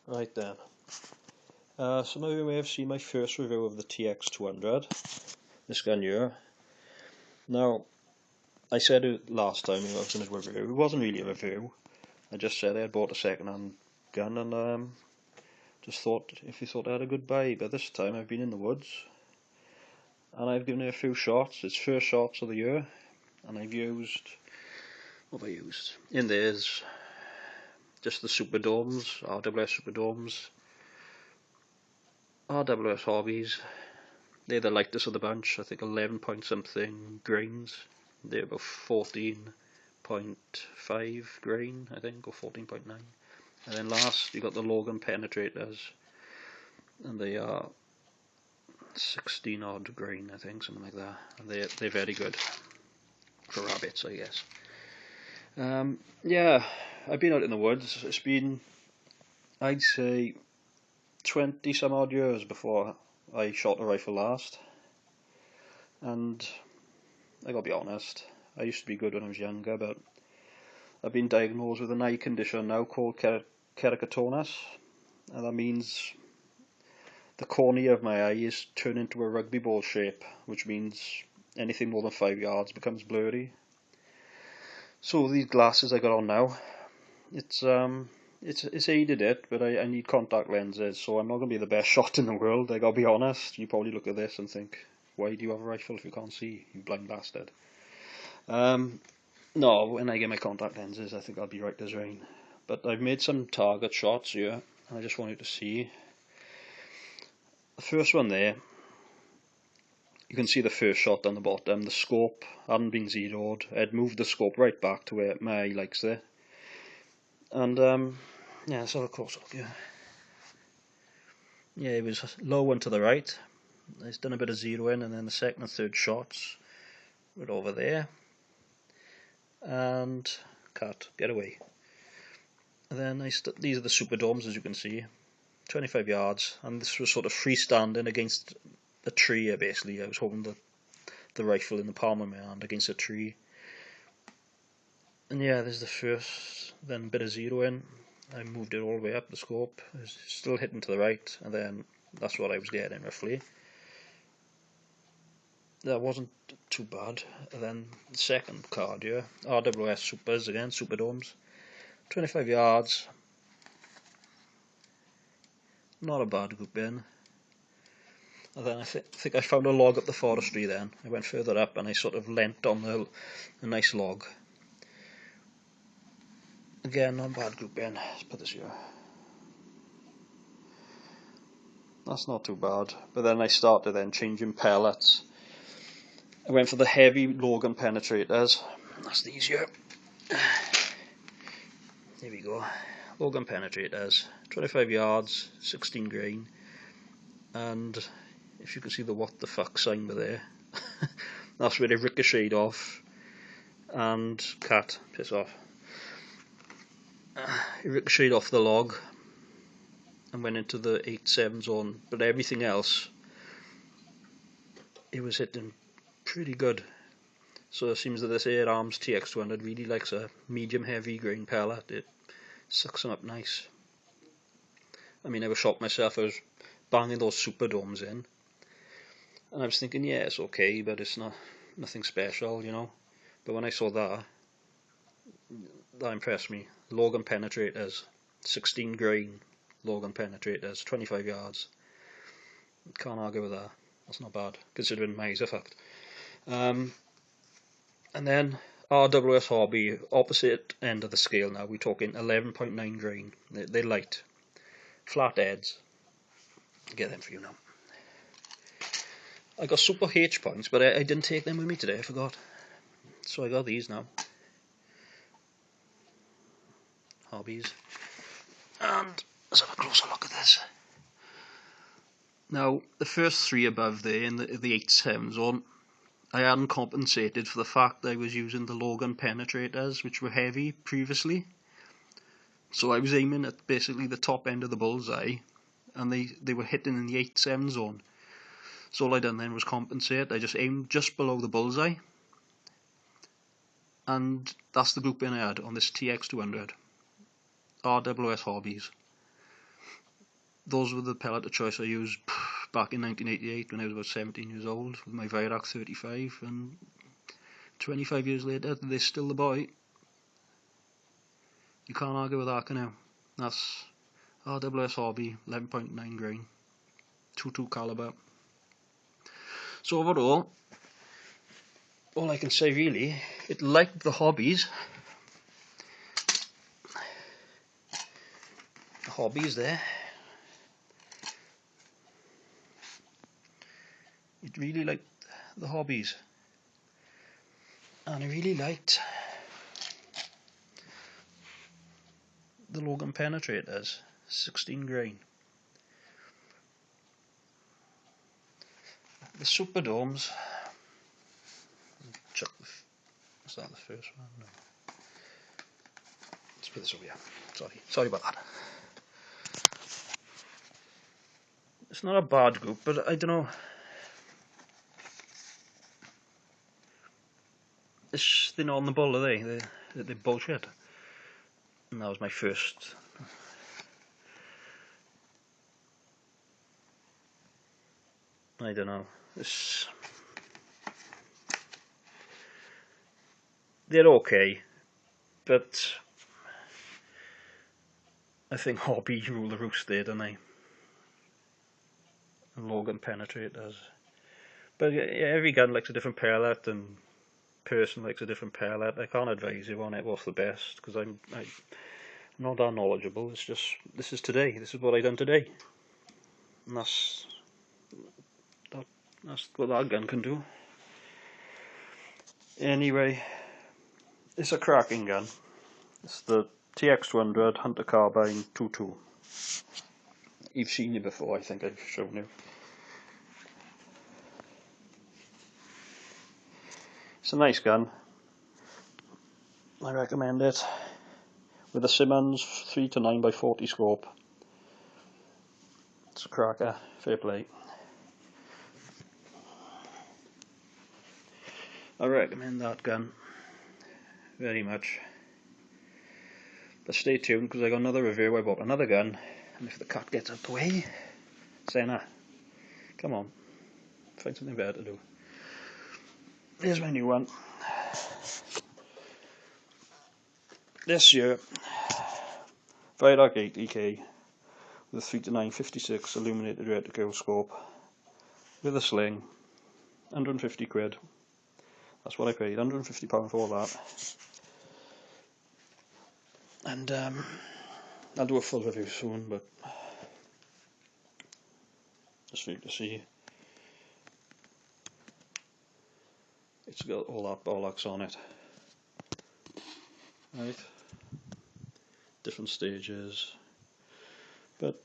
Right then. Some of you may have seen my first review of the TX200, this gun here. Now, I said it last time I was going to do a review. It wasn't really a review. I just said I had bought a second-hand gun and just thought if you thought I had a good buy. But this time I've been in the woods and I've given it a few shots. It's first shots of the year, and I've used, what have I used? In there's just the Superdomes, RWS Superdomes. RWS Hobbies, they're the lightest of the bunch. I think 11 point something grains. They're about 14.5 grain, I think, or 14.9. And then last you got the Logan Penetrators, and they are 16 odd grain, I think, something like that. And they're very good for rabbits, I guess. Yeah, I've been out in the woods. It's been, I'd say, 20 some odd years before I shot a rifle last, and I gotta be honest, I used to be good when I was younger, but I've been diagnosed with an eye condition now called keratoconus, and that means the cornea of my eye is turned into a rugby ball shape, which means anything more than 5 yards becomes blurry. So these glasses I got on now, it's aided it, but I need contact lenses, so I'm not going to be the best shot in the world, I gotta be honest. You probably look at this and think, why do you have a rifle if you can't see, you blind bastard? No, when I get my contact lenses I think I'll be right as rain. But I've made some target shots here, and I just want you to see. The first one there, you can see the first shot on the bottom, the scope hadn't been zeroed. I'd moved the scope right back to where my eye likes it. And yeah, let's have a close look here. Yeah, it was low and to the right. It's done a bit of zeroing, and then the second and third shots were over there. And cut, get away. And then these are the Superdomes, as you can see, 25 yards, and this was sort of freestanding against a tree here, basically. I was holding the rifle in the palm of my hand against a tree. And yeah, there's the first, then a bit of zeroing. I moved it all the way up the scope. It was still hitting to the right, and then that's what I was getting roughly. That wasn't too bad. And then the second card here, RWS Supers again, Superdomes, 25 yards. Not a bad group in. And then I think I found a log up the forestry then. I went further up and I sort of leant on a nice log. Again, not a bad group in. Let's put this here. That's not too bad. But then I started then changing pellets. I went for the heavy Logan Penetrators. That's these here. There we go. Logan Penetrators. 25 yards, 16 grain. And if you can see the what the fuck sign there, that's where they ricocheted off. And cat, piss off. It ricocheted off the log and went into the 8.7 zone, but everything else it was hitting pretty good. So it seems that this Air Arms TX200 really likes a medium heavy grain pellet. It sucks them up nice. I mean, I was shocked myself. I was banging those Superdomes in, and I was thinking, yeah, it's okay, but it's nothing special, you know. But when I saw that impressed me. Logan Penetrators, 16 grain Logan Penetrators, 25 yards. Can't argue with that. That's not bad, considering my eyes are fucked. And then RWS Hobby, opposite end of the scale now. We're talking 11.9 grain. They're light. Flat heads. I'll get them for you now. I got Super H points, but I didn't take them with me today, I forgot. So I got these now. Hobbies. And let's have a closer look at this. Now, the first three above there in the 8.7 zone, I hadn't compensated for the fact that I was using the Logan Penetrators, which were heavy previously. So I was aiming at basically the top end of the bullseye, and they were hitting in the 8.7 zone. So all I done then was compensate. I just aimed just below the bullseye, and that's the grouping I had on this TX200. RWS Hobbies. those were the pellet of choice I used back in 1988 when I was about 17 years old with my Virac 35, and 25 years later they're still the boy. You can't argue with that, can you? That's RWS Hobby, 11.9 grain, 22 caliber. So overall, all I can say really, it liked the hobbies. The hobbies there. It really liked the hobbies. And I really liked the Logan Penetrators, 16 grain. The Superdomes. Check the. Is that the first one? No. Let's put this over here. Sorry about that. It's not a bad group, but I don't know. They're not on the ball, are they? They're bullshit. And that was my first. I don't know. They're okay, but I think Hobby rule the roost there, don't they? And Logan Penetrators. But yeah, every gun likes a different pellet, and person likes a different pellet. I can't advise you on it what's the best, because I'm not that knowledgeable. It's just, this is today. This is what I done today. And that's what that gun can do. Anyway, it's a cracking gun. It's the TX200 Hunter Carbine 2.2. You've seen it before, I think I've shown you. It's a nice gun. I recommend it. With a Simmons 3 to 9 by 40 scope. It's a cracker. Fair play. I recommend that gun very much. But stay tuned, because I got another review. I bought another gun, and if the cat gets out the way, Senna, come on, find something better to do. Here's my new one. This year, Virac 80k with a 3 to 9 56 illuminated reticle scope with a sling, 150 quid. That's what I paid, £150 for that. And I'll do a full review soon, but just for you to see. It's got all that bollocks on it. Right? Different stages. But,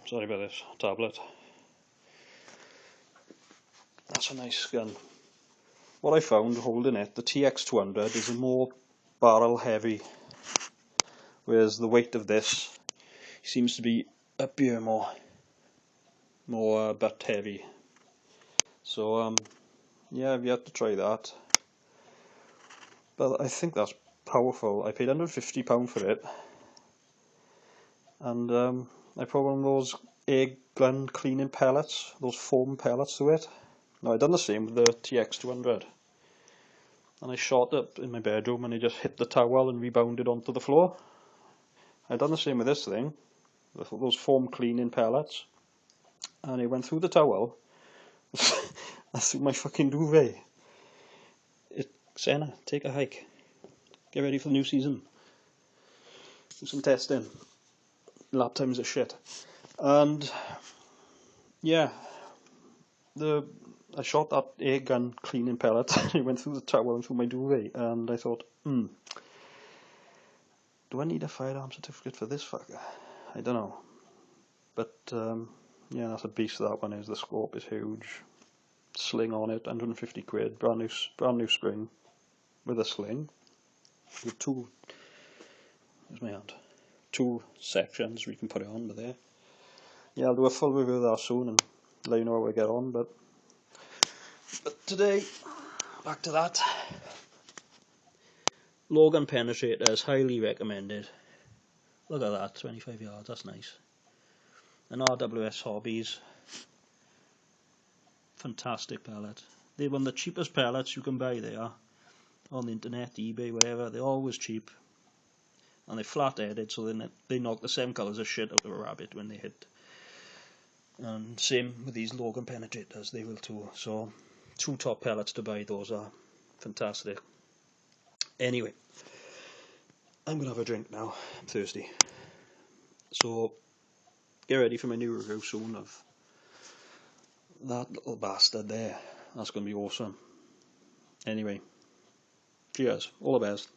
sorry about this tablet. That's a nice gun. What I found holding it, the TX200 is more barrel heavy, whereas the weight of this seems to be up here more butt heavy. So yeah, I've yet to try that, but I think that's powerful. I paid £150 for it, and I put one of those air gun cleaning pellets, those foam pellets to it. Now I've done the same with the TX200, and I shot it in my bedroom and it just hit the towel and rebounded onto the floor. I've done the same with this thing, with those foam cleaning pellets, and it went through the towel and through my fucking duvet. Senna, take a hike. Get ready for the new season. Do some testing. Lap times are shit. And yeah, I shot that air gun cleaning pellet and it went through the towel and through my duvet, and I thought, do I need a firearm certificate for this fucker? I don't know. But yeah, that's a beast that one is. The scope is huge. Sling on it, 150 quid, brand new spring with a sling. With where's my hand? 2 sections where you can put it on, but there. Yeah, I'll do a full review of that soon and let you know how I get on, but today, back to that. Logan Penetrator is highly recommended. Look at that, 25 yards, that's nice. an RWS Hobbies. Fantastic pellet. They're one of the cheapest pellets you can buy there on the internet, eBay, whatever. They're always cheap. And they're flat headed, so they knock the same colours of shit out of a rabbit when they hit. And same with these Logan Penetrators, they will too. So, 2 top pellets to buy, those are fantastic. Anyway, I'm going to have a drink now. I'm thirsty. So, get ready for my new review soon of that little bastard there. That's going to be awesome. Anyway, cheers. All the best.